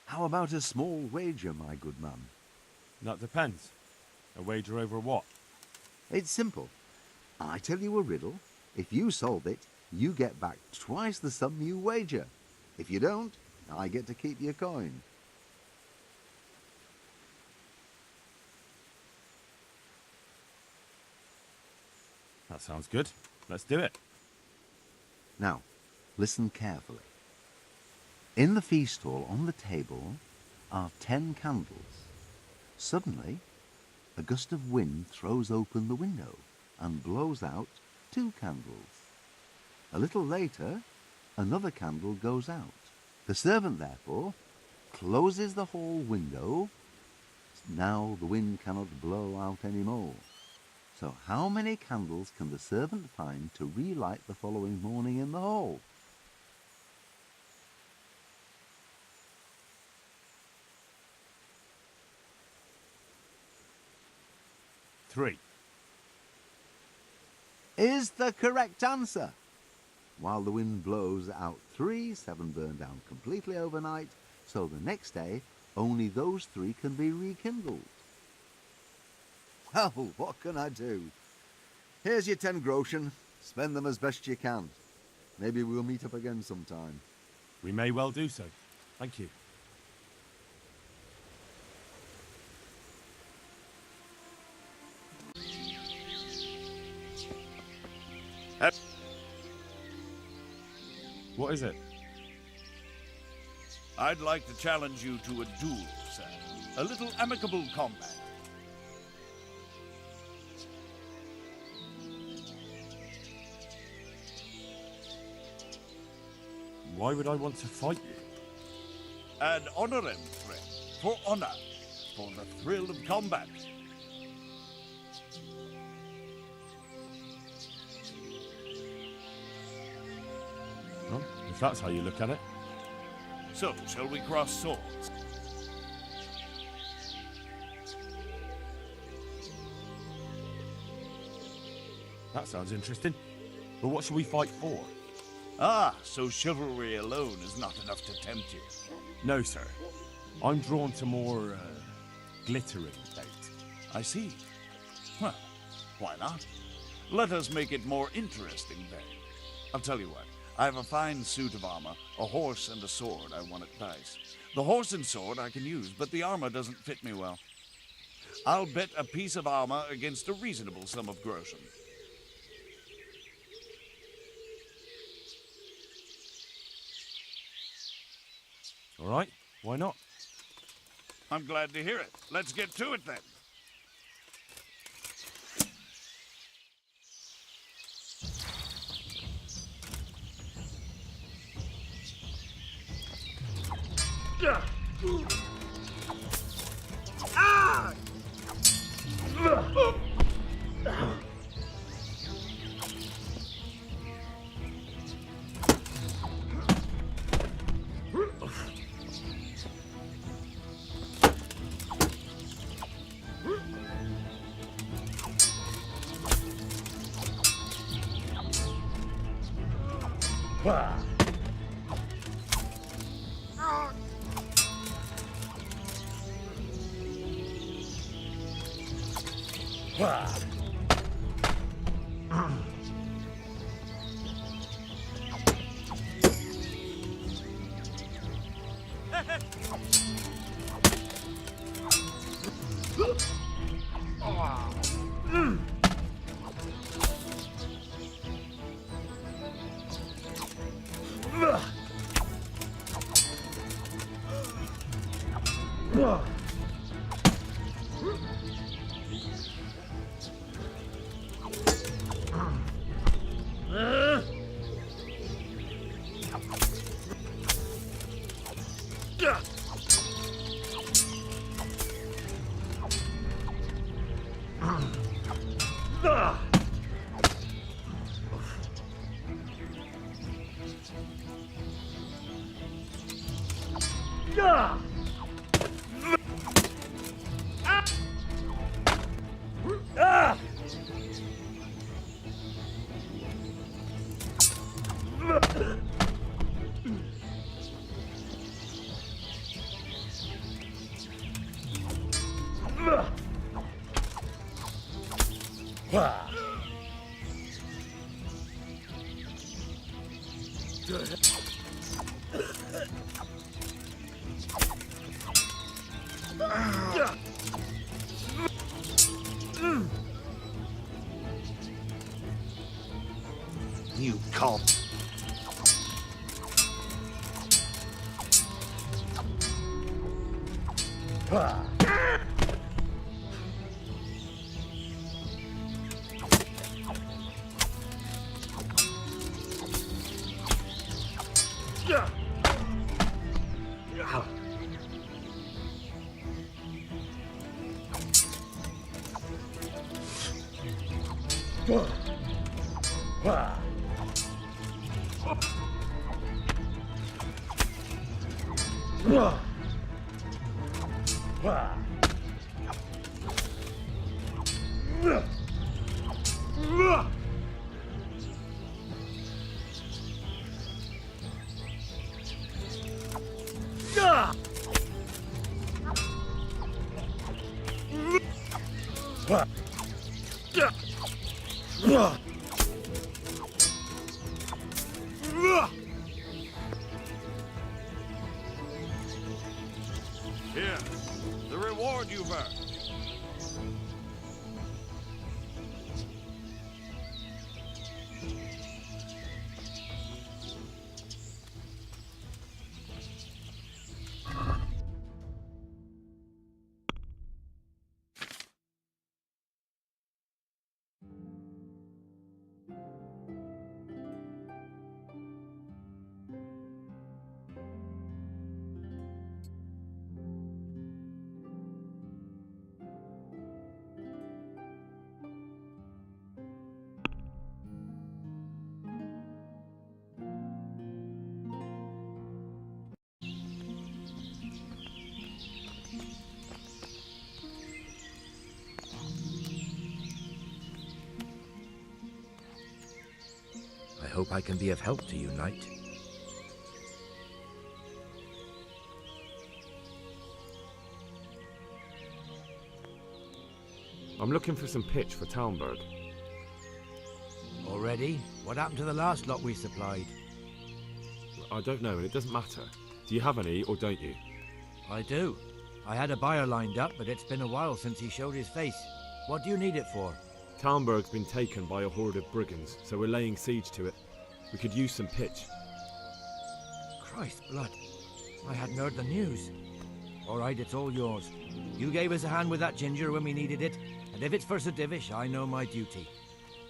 How about a small wager, my good man? That depends. A wager over what? It's simple. I tell you a riddle. If you solve it, you get back twice the sum you wager. If you don't, I get to keep your coin. That sounds good. Let's do it. Now, listen carefully. In the feast hall on the table are 10 candles. Suddenly, a gust of wind throws open the window and blows out 2 candles. A little later, another candle goes out. The servant, therefore, closes the hall window. Now the wind cannot blow out any more. So how many candles can the servant find to relight the following morning in the hall? Three. Is the correct answer. While the wind blows out 3, 7 burn down completely overnight, so the next day only those 3 can be rekindled. Well, what can I do? Here's your 10 groschen. Spend them as best you can. Maybe we'll meet up again sometime. We may well do so. Thank you. What is it? I'd like to challenge you to a duel, sir. A little amicable combat. Why would I want to fight you? Ad honorem, friend. For honor. For the thrill of combat. Well, if that's how you look at it. So, shall we cross swords? That sounds interesting. But what should we fight for? Ah, so chivalry alone is not enough to tempt you. No, sir. I'm drawn to more, glittering fate. I see. Well, why not? Let us make it more interesting then. I'll tell you what. I have a fine suit of armor, a horse and a sword I won at dice. The horse and sword I can use, but the armor doesn't fit me well. I'll bet a piece of armor against a reasonable sum of groschen. All right, why not? I'm glad to hear it. Let's get to it then. You call. Here, the reward you've earned. I hope I can be of help to you, Knight. I'm looking for some pitch for Talmberg. Already? What happened to the last lot we supplied? I don't know, and it doesn't matter. Do you have any, or don't you? I do. I had a buyer lined up, but it's been a while since he showed his face. What do you need it for? Talmberg's been taken by a horde of brigands, so we're laying siege to it. We could use some pitch. Christ blood. I hadn't heard the news. All right, it's all yours. You gave us a hand with that ginger when we needed it, and if it's for Sir Divish, I know my duty.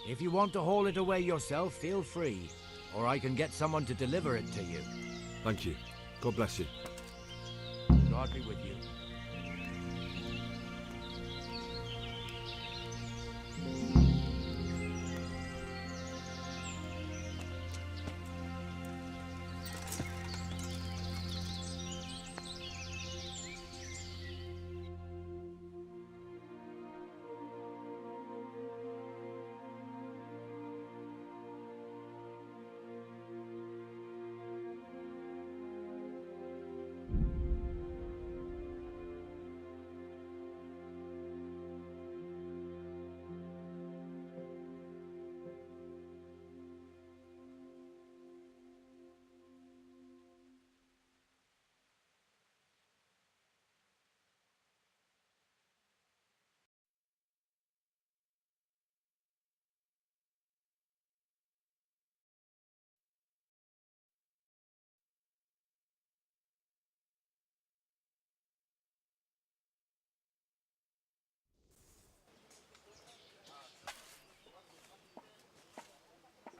If you want to haul it away yourself, feel free, or I can get someone to deliver it to you. Thank you. God bless you. God be with you.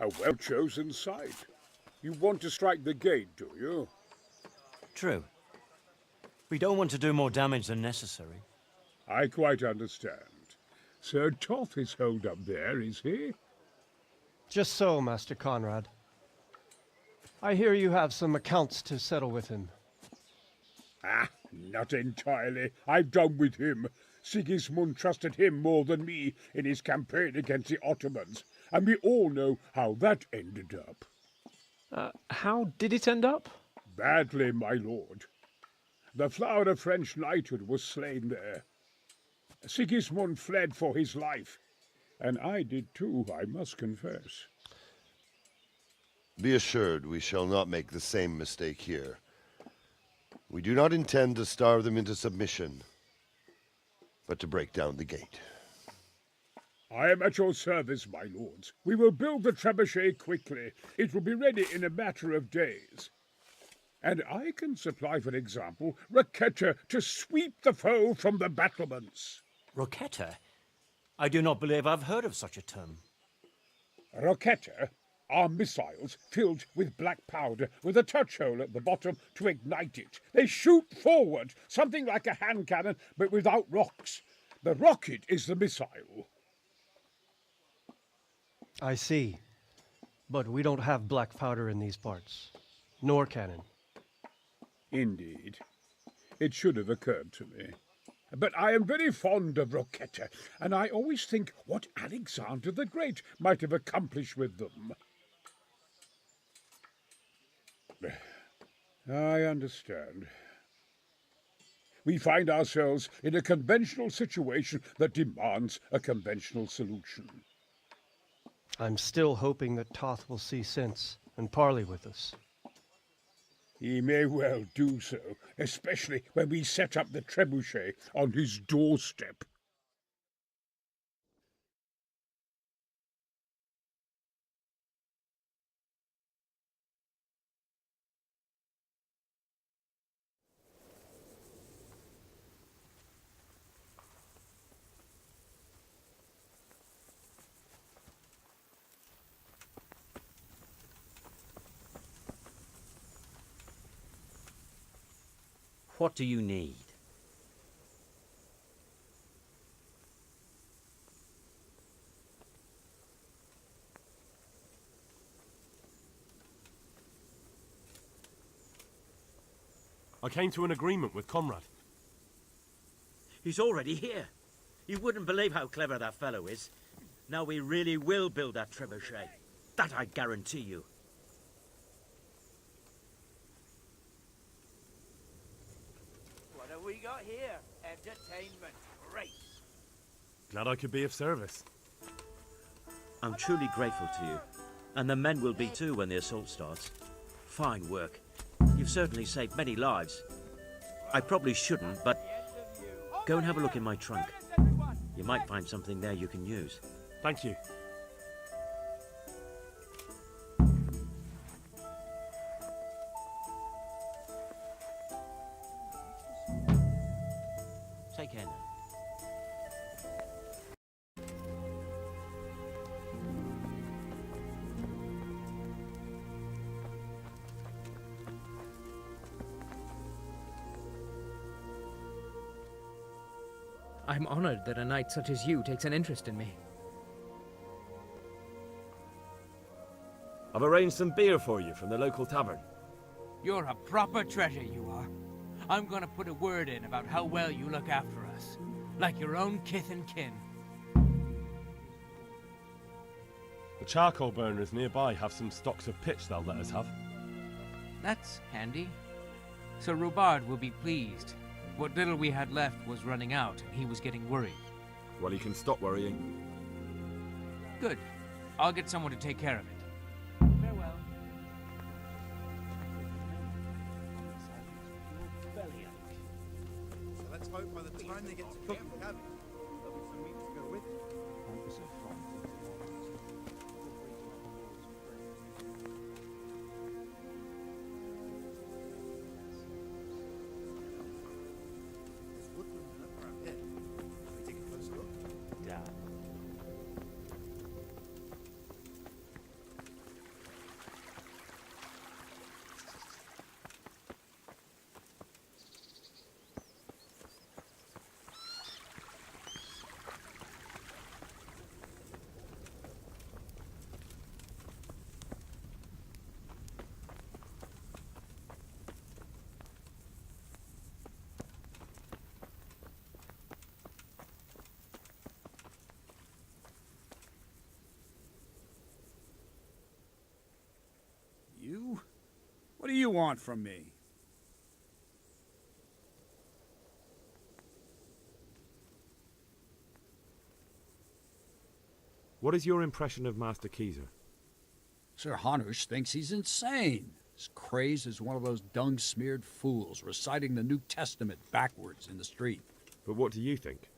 A well-chosen site. You want to strike the gate, do you? True. We don't want to do more damage than necessary. I quite understand. Sir Toth is holed up there, is he? Just so, Master Conrad. I hear you have some accounts to settle with him. Ah, not entirely. I've done with him. Sigismund trusted him more than me in his campaign against the Ottomans, and we all know how that ended up. How did it end up? Badly, my lord. The flower of French knighthood was slain there. Sigismund fled for his life, and I did too, I must confess. Be assured we shall not make the same mistake here. We do not intend to starve them into submission, but to break down the gate. I am at your service, my lords. We will build the trebuchet quickly. It will be ready in a matter of days. And I can supply, for example, Raketa to sweep the foe from the battlements. Roquetta? I do not believe I've heard of such a term. Raketa are missiles filled with black powder with a touch hole at the bottom to ignite it. They shoot forward, something like a hand cannon, but without rocks. The rocket is the missile. I see. But we don't have black powder in these parts. Nor cannon. Indeed. It should have occurred to me. But I am very fond of Roquetta, and I always think what Alexander the Great might have accomplished with them. I understand. We find ourselves in a conventional situation that demands a conventional solution. I'm still hoping that Toth will see sense and parley with us. He may well do so, especially when we set up the trebuchet on his doorstep. What do you need? I came to an agreement with Conrad. He's already here. You wouldn't believe how clever that fellow is. Now we really will build that trebuchet. That I guarantee you. What have we got here? Entertainment. Great. Glad I could be of service. I'm truly grateful to you. And the men will be too when the assault starts. Fine work. You've certainly saved many lives. I probably shouldn't, but go and have a look in my trunk. You might find something there you can use. Thank you. Take care now. I'm honored that a knight such as you takes an interest in me. I've arranged some beer for you from the local tavern. You're a proper treasure, you are. I'm gonna put a word in about how well you look after us. Like your own kith and kin. The charcoal burners nearby have some stocks of pitch they'll let us have. That's handy. Sir Rubard will be pleased. What little we had left was running out, and he was getting worried. Well, he can stop worrying. Good. I'll get someone to take care of it. Farewell. So let's hope by the time they get to camp, there'll be some meat to go with it. There's woodland around here. Can we take a closer look? Yeah. You? What do you want from me? What is your impression of Master Keezer? Sir Hanush thinks he's insane. As crazed as one of those dung-smeared fools reciting the New Testament backwards in the street. But what do you think?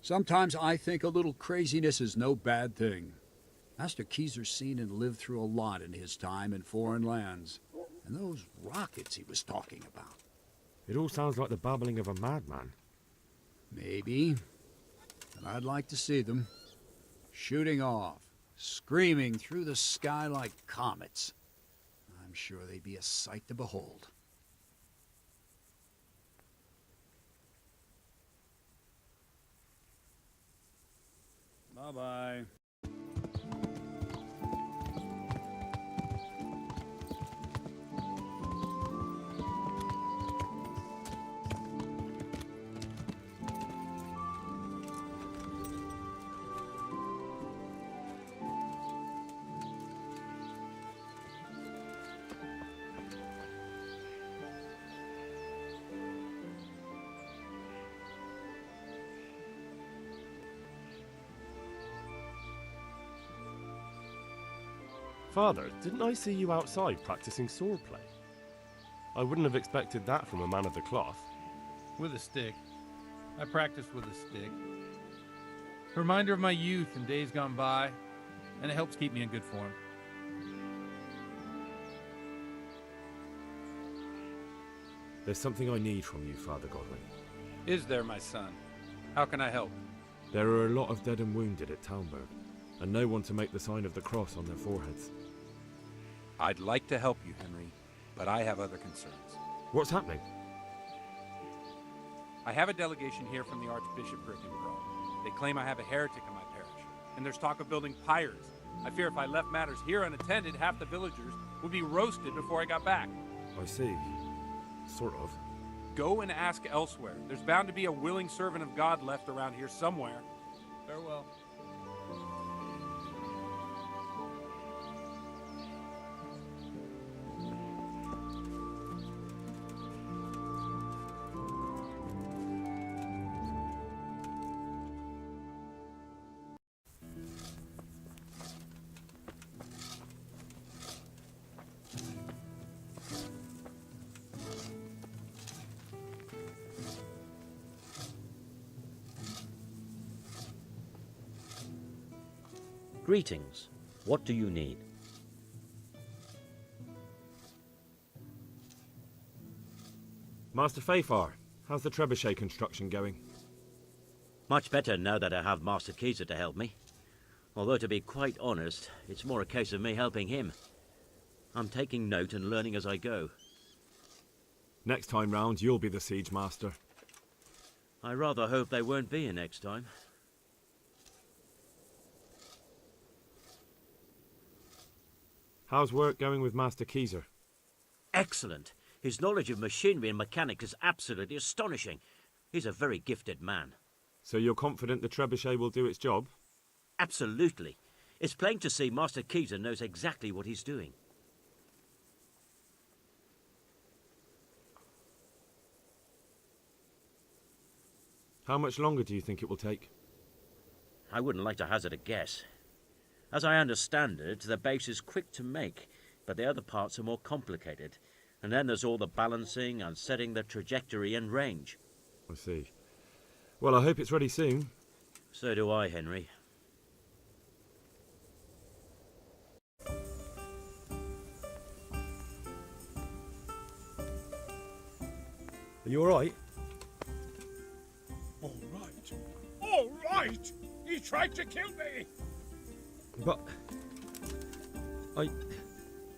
Sometimes I think a little craziness is no bad thing. Master Keyser's seen and lived through a lot in his time in foreign lands. And those rockets he was talking about. It all sounds like the babbling of a madman. Maybe. But I'd like to see them. Shooting off. Screaming through the sky like comets. I'm sure they'd be a sight to behold. Bye-bye. Father, didn't I see you outside practicing swordplay? I wouldn't have expected that from a man of the cloth. With a stick. I practiced with a stick. Reminder of my youth and days gone by, and it helps keep me in good form. There's something I need from you, Father Godwin. Is there, my son? How can I help? There are a lot of dead and wounded at Talmberg, and no one to make the sign of the cross on their foreheads. I'd like to help you, Henry, but I have other concerns. What's happening? I have a delegation here from the Archbishopric in Rome. They claim I have a heretic in my parish, and there's talk of building pyres. I fear if I left matters here unattended, half the villagers would be roasted before I got back. I see. Sort of. Go and ask elsewhere. There's bound to be a willing servant of God left around here somewhere. Farewell. Greetings. What do you need? Master Fafar, how's the trebuchet construction going? Much better now that I have Master Keyser to help me. Although, to be quite honest, it's more a case of me helping him. I'm taking note and learning as I go. Next time round, you'll be the siege master. I rather hope they won't be here next time. How's work going with Master Keyser? Excellent. His knowledge of machinery and mechanics is absolutely astonishing. He's a very gifted man. So you're confident the trebuchet will do its job? Absolutely. It's plain to see Master Keyser knows exactly what he's doing. How much longer do you think it will take? I wouldn't like to hazard a guess. As I understand it, the base is quick to make, but the other parts are more complicated. And then there's all the balancing and setting the trajectory and range. I see. Well, I hope it's ready soon. So do I, Henry. Are you all right? All right. All right! He tried to kill me! But...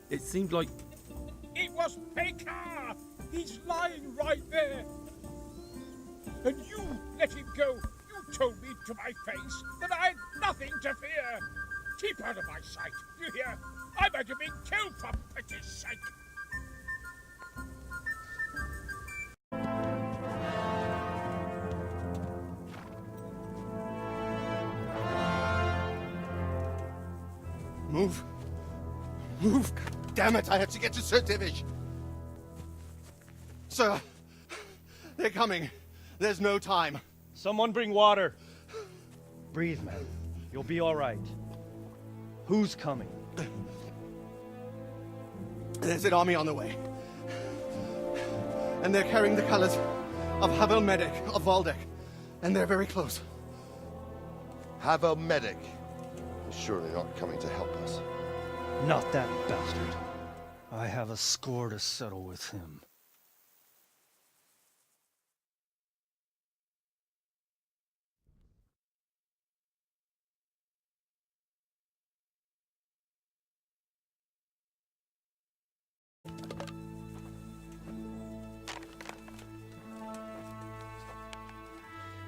It seemed like... It was Pekar! He's lying right there! And you let him go! You told me to my face that I had nothing to fear! Keep out of my sight, you hear? I might have been killed for pity's sake! Move! Move! Damn it, I have to get to Sir Divish! Sir! They're coming! There's no time! Someone bring water! Breathe, man. You'll be all right. Who's coming? There's an army on the way. And they're carrying the colors of Havel Medic of Valdek. And they're very close. Havel Medic is surely not coming to help us. Not that bastard. I have a score to settle with him.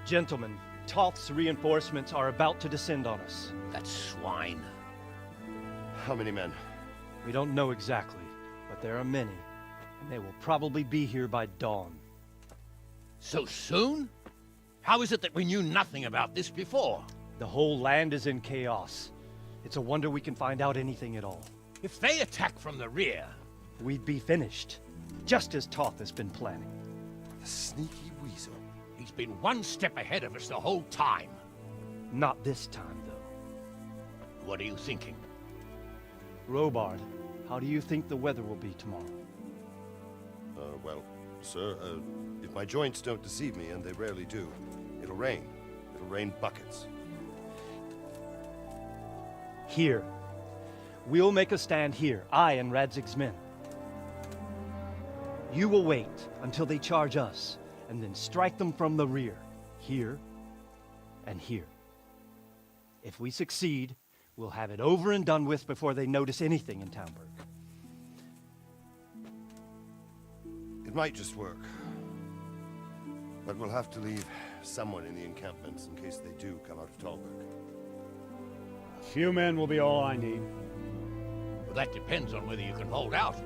Gentlemen, Toth's reinforcements are about to descend on us. That swine. How many men? We don't know exactly, but there are many, and they will probably be here by dawn. So soon? How is it that we knew nothing about this before? The whole land is in chaos. It's a wonder we can find out anything at all. If they attack from the rear... We'd be finished, just as Toth has been planning. The sneaky weasel. He's been one step ahead of us the whole time. Not this time, though. What are you thinking? Robard, how do you think the weather will be tomorrow? Well, sir, if my joints don't deceive me, and they rarely do, it'll rain. It'll rain buckets. Here. We'll make a stand here, I and Radzig's men. You will wait until they charge us, and then strike them from the rear, here and here. If we succeed, we'll have it over and done with before they notice anything in Townburg. It might just work. But we'll have to leave someone in the encampments in case they do come out of Talberg. A few men will be all I need. Well, that depends on whether you can hold out.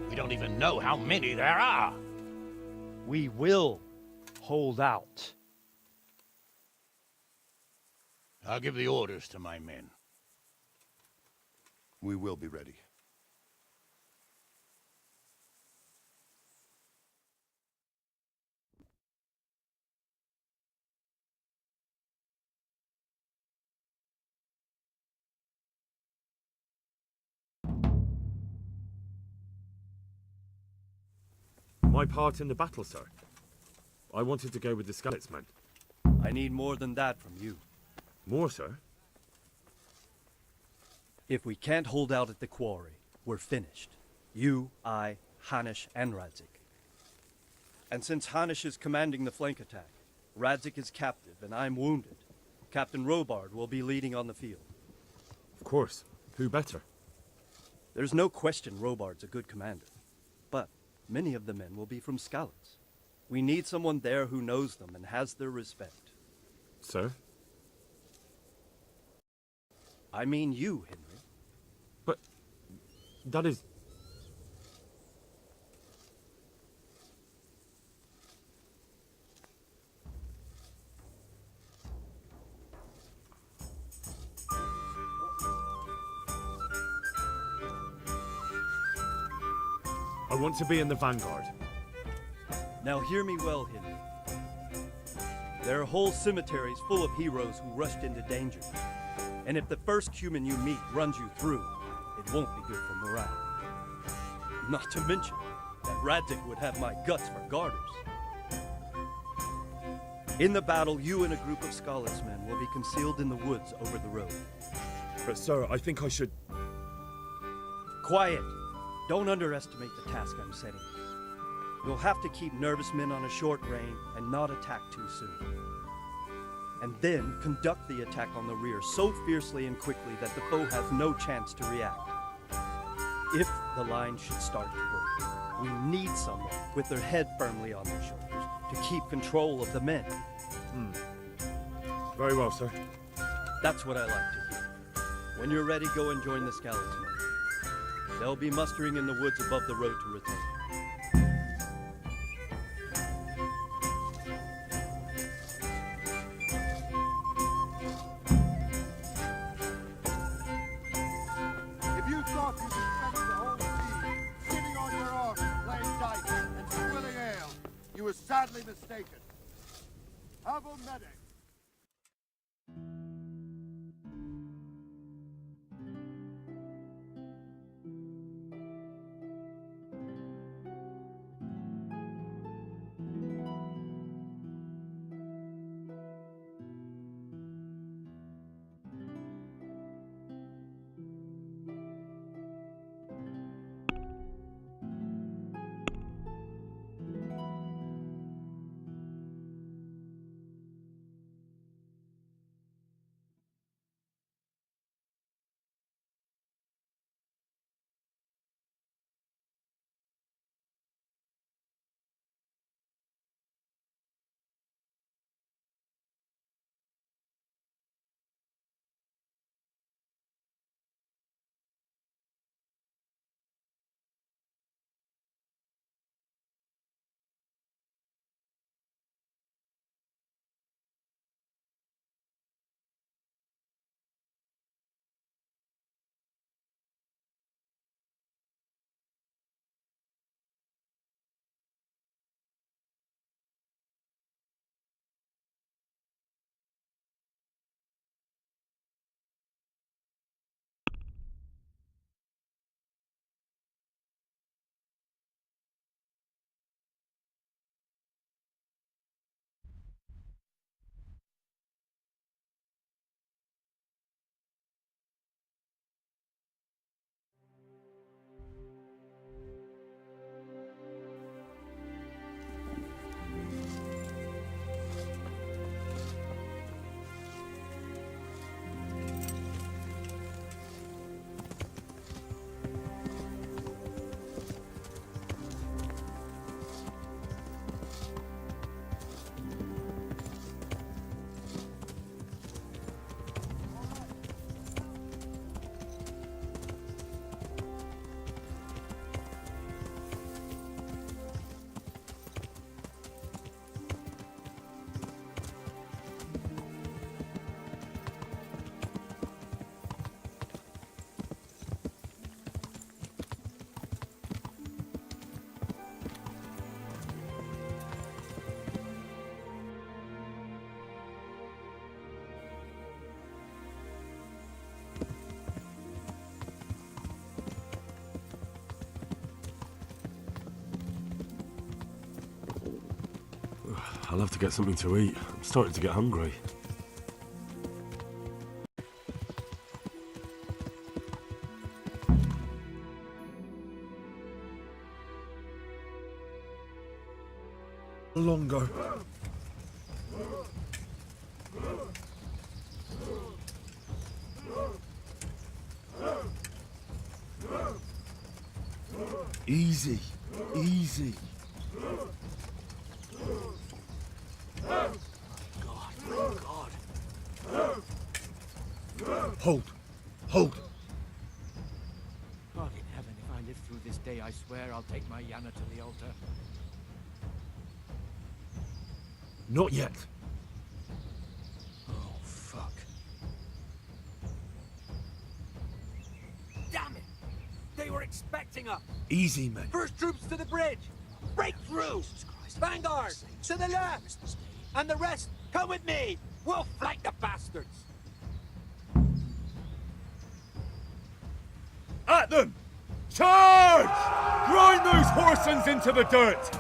We don't even know how many there are. We will hold out. I'll give the orders to my men. We will be ready. My part in the battle, sir. I wanted to go with the Skalitz men. I need more than that from you. More, sir? If we can't hold out at the quarry, we're finished. You, I, Hanish, and Radzik. And since Hanish is commanding the flank attack, Radzik is captive and I'm wounded, Captain Robard will be leading on the field. Of course. Who better? There's no question Robard's a good commander. But many of the men will be from Skalitz. We need someone there who knows them and has their respect. Sir? I mean you, Henry. But that is... I want to be in the vanguard. Now hear me well, Henry. There are whole cemeteries full of heroes who rushed into danger. And if the first human you meet runs you through, it won't be good for morale. Not to mention that Radzik would have my guts for garters. In the battle, you and a group of Skalitz men will be concealed in the woods over the road. But sir, I think I should... Quiet! Don't underestimate the task I'm setting. You'll have to keep nervous men on a short rein and not attack too soon. And then conduct the attack on the rear so fiercely and quickly that the foe has no chance to react. If the line should start to break, we need someone with their head firmly on their shoulders to keep control of the men. Very well, sir. That's what I like to hear. When you're ready, go and join the Skalitz men. They'll be mustering in the woods above the road to retain. If you thought you could spend the whole sea sitting on your arse, playing dice, and swilling ale, you were sadly mistaken. Have a medic. I'll have to get something to eat. I'm starting to get hungry. Longer. Easy, easy. God. Hold, hold. God in heaven, if I live through this day, I swear I'll take my Yana to the altar. Not yet. Oh, fuck. Damn it! They were expecting us! Easy, men. First troops to the bridge! Break through! Vanguard! To the left! And the rest, come with me! We'll flank the bastards! At them! Charge! Grind those horsens into the dirt!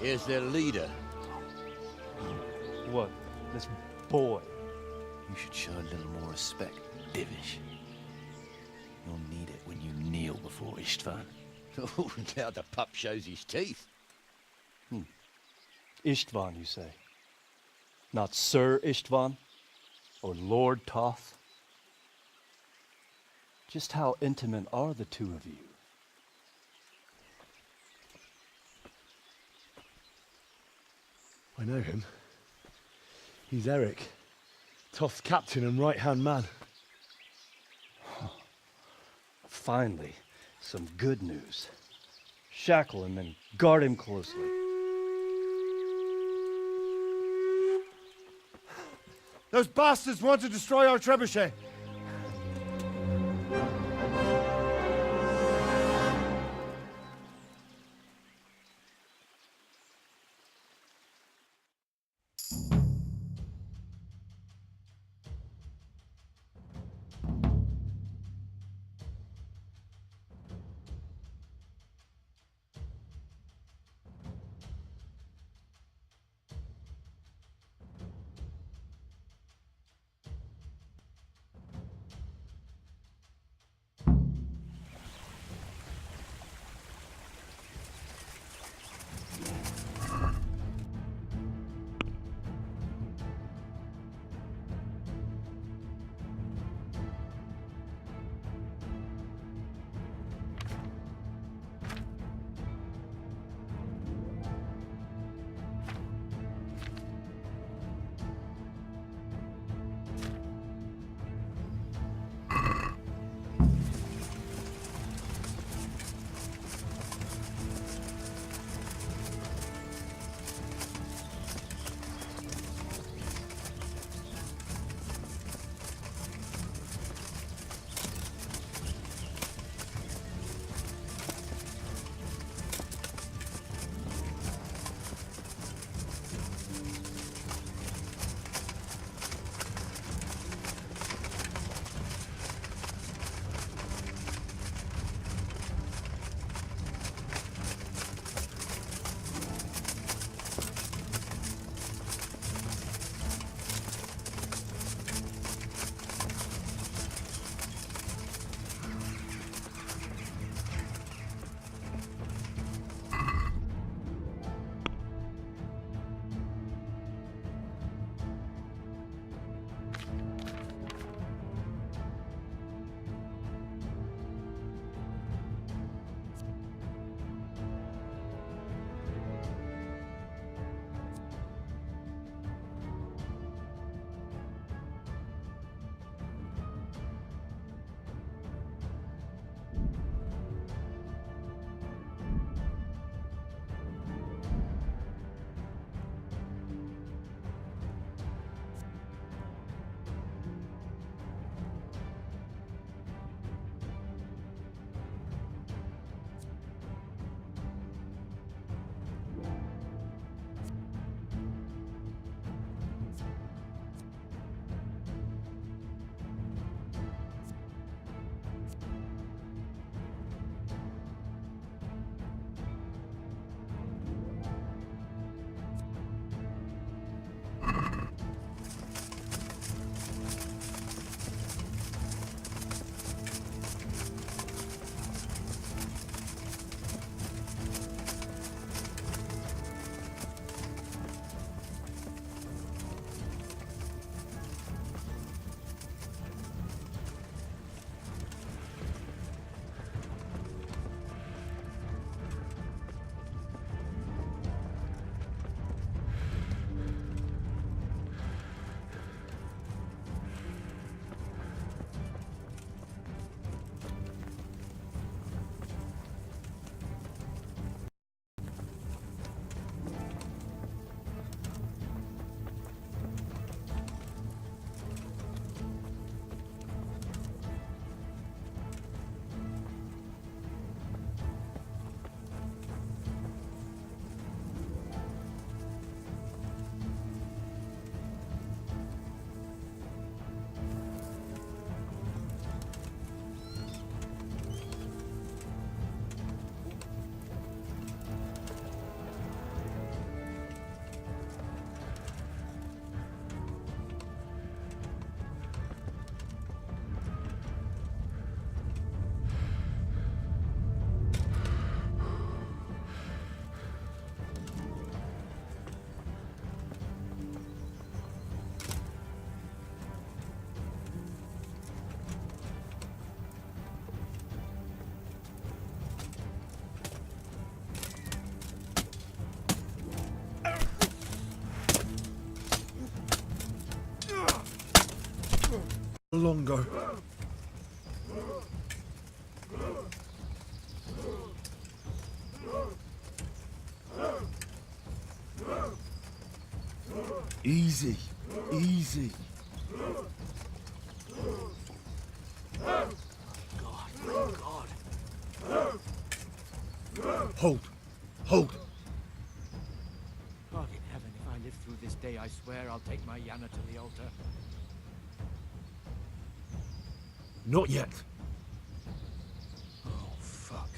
Here's their leader. What? This boy? You should show a little more respect, Divish. You'll need it when you kneel before Istvan. Oh, now the pup shows his teeth. Istvan, you say? Not Sir Istvan? Or Lord Toth? Just how intimate are the two of you? I know him. He's Eric, Toth's captain and right-hand man. Finally, some good news. Shackle him and guard him closely. Those bastards want to destroy our trebuchet. longer. Easy, easy. God. Hold, hold. God in heaven, if I live through this day, I swear I'll take my Yana to the altar. Not yet. Oh, fuck.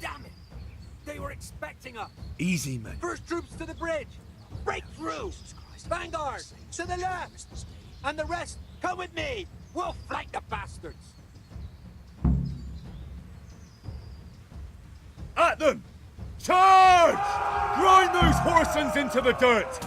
Damn it! They were expecting us! Easy, men. First troops to the bridge! Break through! Vanguard! To the left! And the rest, come with me! We'll flank the bastards! At them! Charge! Grind those horsens into the dirt!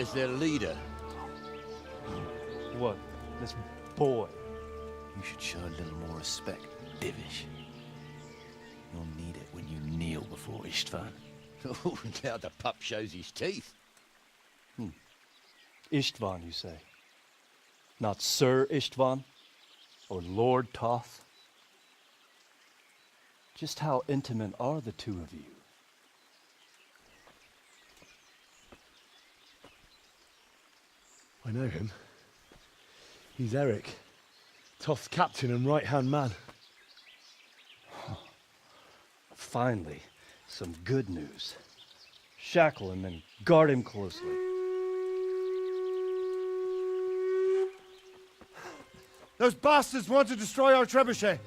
as their leader. What? This boy? You should show a little more respect, Divish. You'll need it when you kneel before Istvan. Oh, now the pup shows his teeth. Istvan, you say? Not Sir Istvan? Or Lord Toth? Just how intimate are the two of you? I know him. He's Eric, Toth's captain and right-hand man. Finally, some good news. Shackle him and guard him closely. Those bastards want to destroy our trebuchet.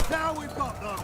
Now we've got them!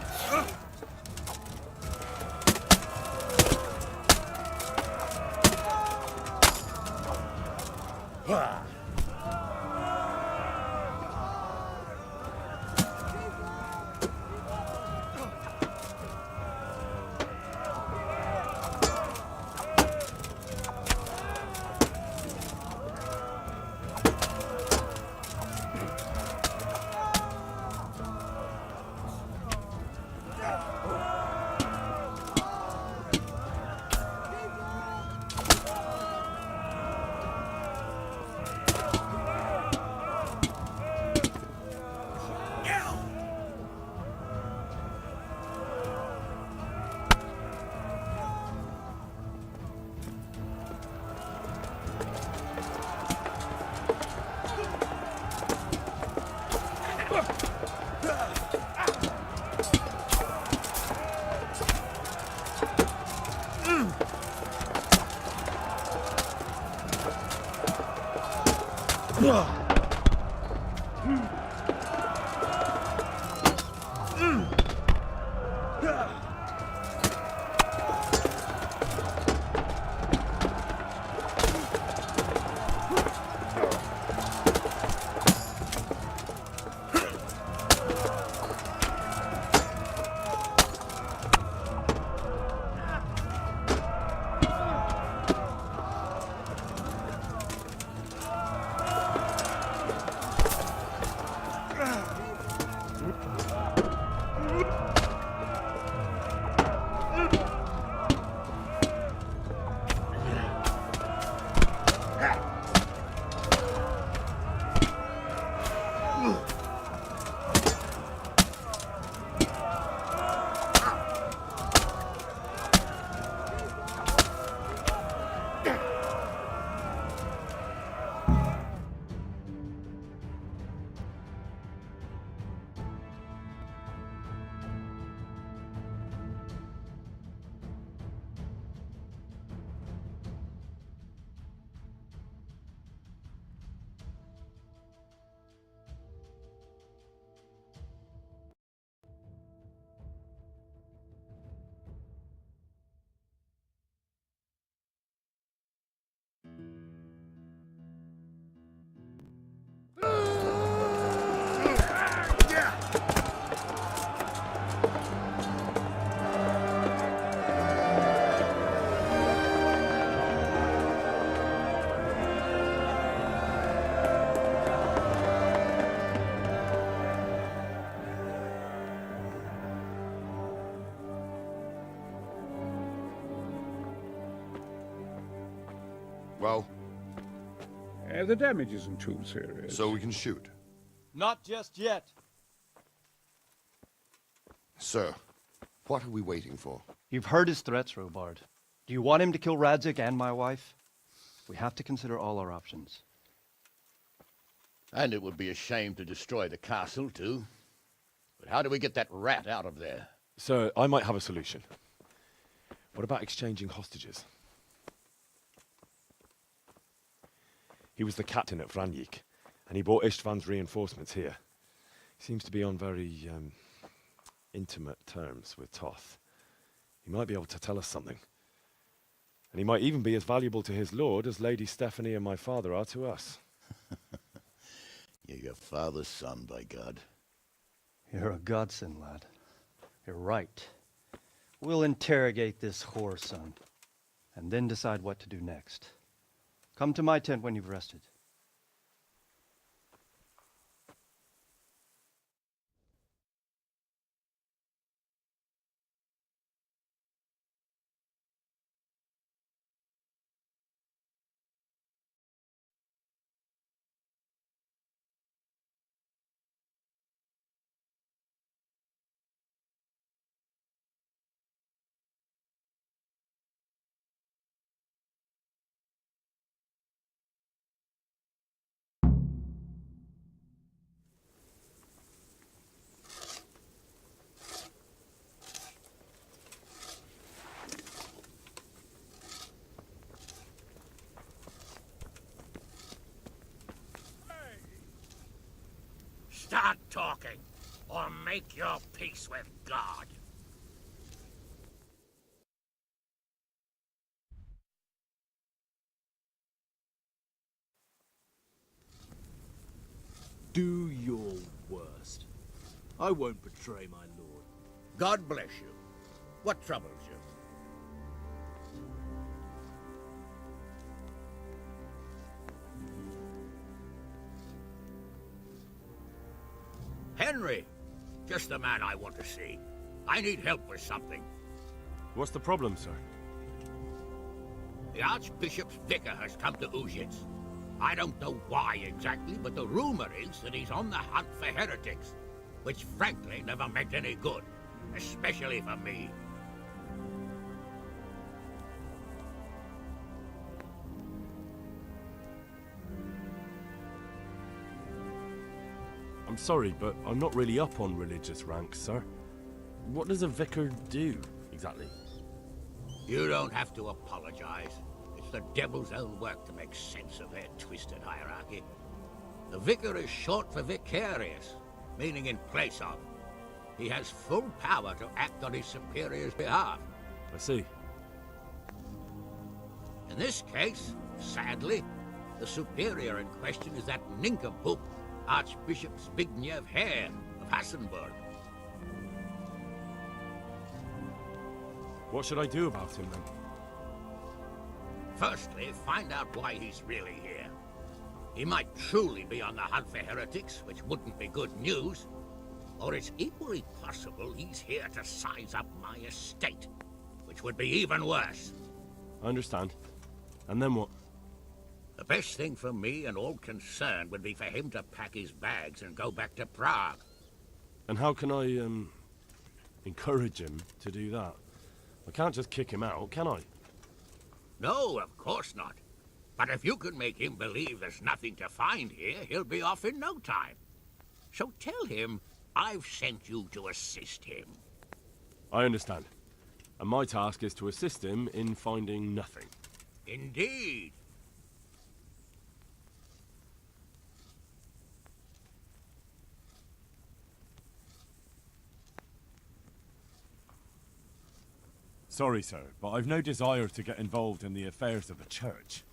Well? The damage isn't too serious. So we can shoot. Not just yet. Sir, what are we waiting for? You've heard his threats, Robard. Do you want him to kill Radzik and my wife? We have to consider all our options. And it would be a shame to destroy the castle, too. But how do we get that rat out of there? Sir, I might have a solution. What about exchanging hostages? He was the captain at Vranjik, and he brought Istvan's reinforcements here. He seems to be on very, intimate terms with Toth. He might be able to tell us something. And he might even be as valuable to his lord as Lady Stephanie and my father are to us. You're your father's son, by God. You're a godsend, lad. You're right. We'll interrogate this whore son, and then decide what to do next. Come to my tent when you've rested. talking, or make your peace with God. Do your worst. I won't betray my lord. God bless you. What troubles you? Henry! Just the man I want to see. I need help with something. What's the problem, sir? The Archbishop's vicar has come to Uzhitz. I don't know why exactly, but the rumor is that he's on the hunt for heretics, which frankly never meant any good, especially for me. I'm sorry, but I'm not really up on religious ranks, sir. What does a vicar do, exactly? You don't have to apologize. It's the devil's own work to make sense of their twisted hierarchy. The vicar is short for vicarious, meaning in place of. He has full power to act on his superior's behalf. I see. In this case, sadly, the superior in question is that nincompoop, Archbishop Zbigniew Hare of Hassenburg. What should I do about him, then? Firstly, find out why he's really here. He might truly be on the hunt for heretics, which wouldn't be good news. Or it's equally possible he's here to size up my estate, which would be even worse. I understand. And then what? The best thing for me and all concerned would be for him to pack his bags and go back to Prague. And how can I, encourage him to do that? I can't just kick him out, can I? No, of course not. But if you can make him believe there's nothing to find here, he'll be off in no time. So tell him I've sent you to assist him. I understand. And my task is to assist him in finding nothing. Indeed. Sorry, sir, but I've no desire to get involved in the affairs of the church.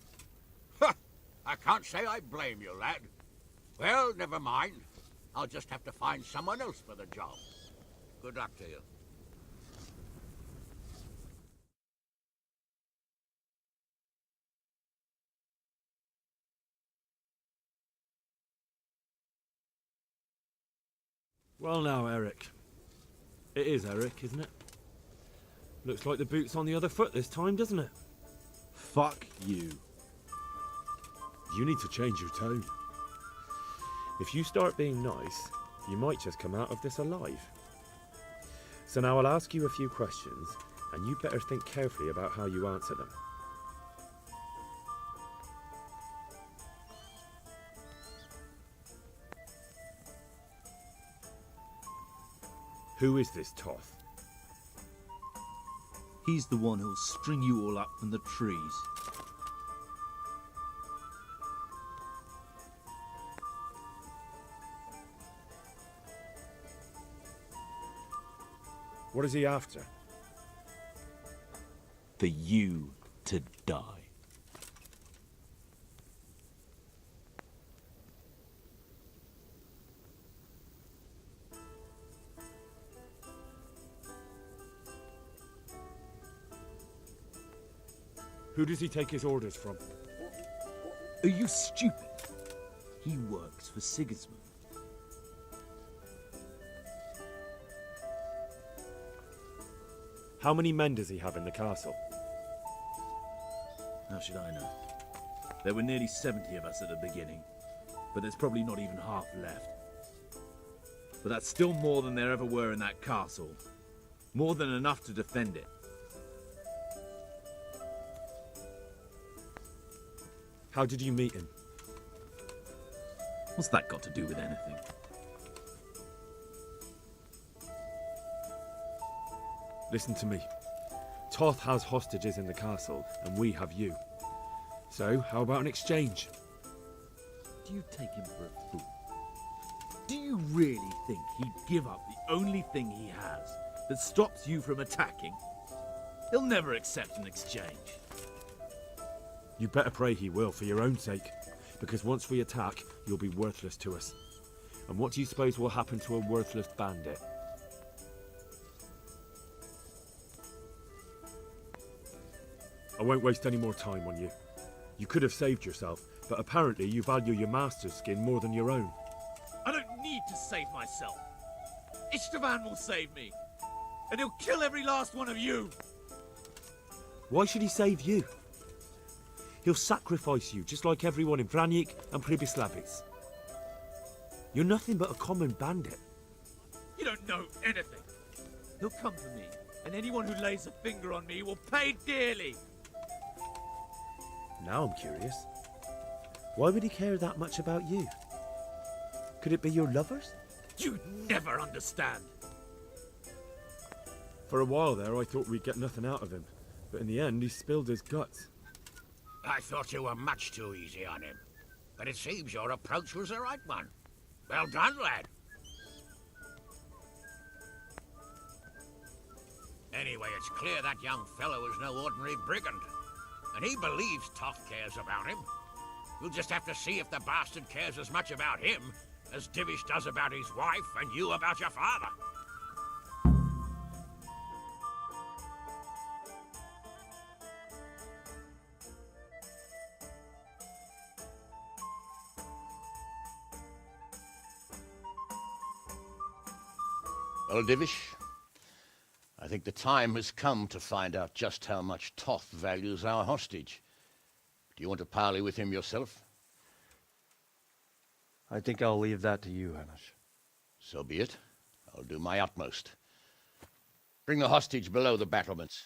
Ha! I can't say I blame you, lad. Well, never mind. I'll just have to find someone else for the job. Good luck to you. Well now, Eric. It is Eric, isn't it? Looks like the boot's on the other foot this time, doesn't it? Fuck you. You need to change your tone. If you start being nice, you might just come out of this alive. So now I'll ask you a few questions, and you better think carefully about how you answer them. Who is this Toth? He's the one who'll string you all up from the trees. What is he after? For you to die. Who does he take his orders from? Are you stupid? He works for Sigismund. How many men does he have in the castle? How should I know? There were nearly 70 of us at the beginning, but there's probably not even half left. But that's still more than there ever were in that castle. More than enough to defend it. How did you meet him? What's that got to do with anything? Listen to me. Toth has hostages in the castle, and we have you. So, how about an exchange? Do you take him for a fool? Do you really think he'd give up the only thing he has that stops you from attacking? He'll never accept an exchange. You better pray he will, for your own sake. Because once we attack, you'll be worthless to us. And what do you suppose will happen to a worthless bandit? I won't waste any more time on you. You could have saved yourself, but apparently you value your master's skin more than your own. I don't need to save myself. Istvan will save me. And he'll kill every last one of you. Why should he save you? He'll sacrifice you, just like everyone in Vranyik and Pribislavic. You're nothing but a common bandit. You don't know anything. He'll come for me, and anyone who lays a finger on me will pay dearly. Now I'm curious. Why would he care that much about you? Could it be your lovers? You'd never understand. For a while there, I thought we'd get nothing out of him. But in the end, he spilled his guts. I thought you were much too easy on him. But it seems your approach was the right one. Well done, lad. Anyway, it's clear that young fellow is no ordinary brigand. And he believes Toth cares about him. We'll just have to see if the bastard cares as much about him as Divish does about his wife and you about your father. Well, Divish, I think the time has come to find out just how much Toth values our hostage. Do you want to parley with him yourself? I think I'll leave that to you, Hanish. So be it. I'll do my utmost. Bring the hostage below the battlements.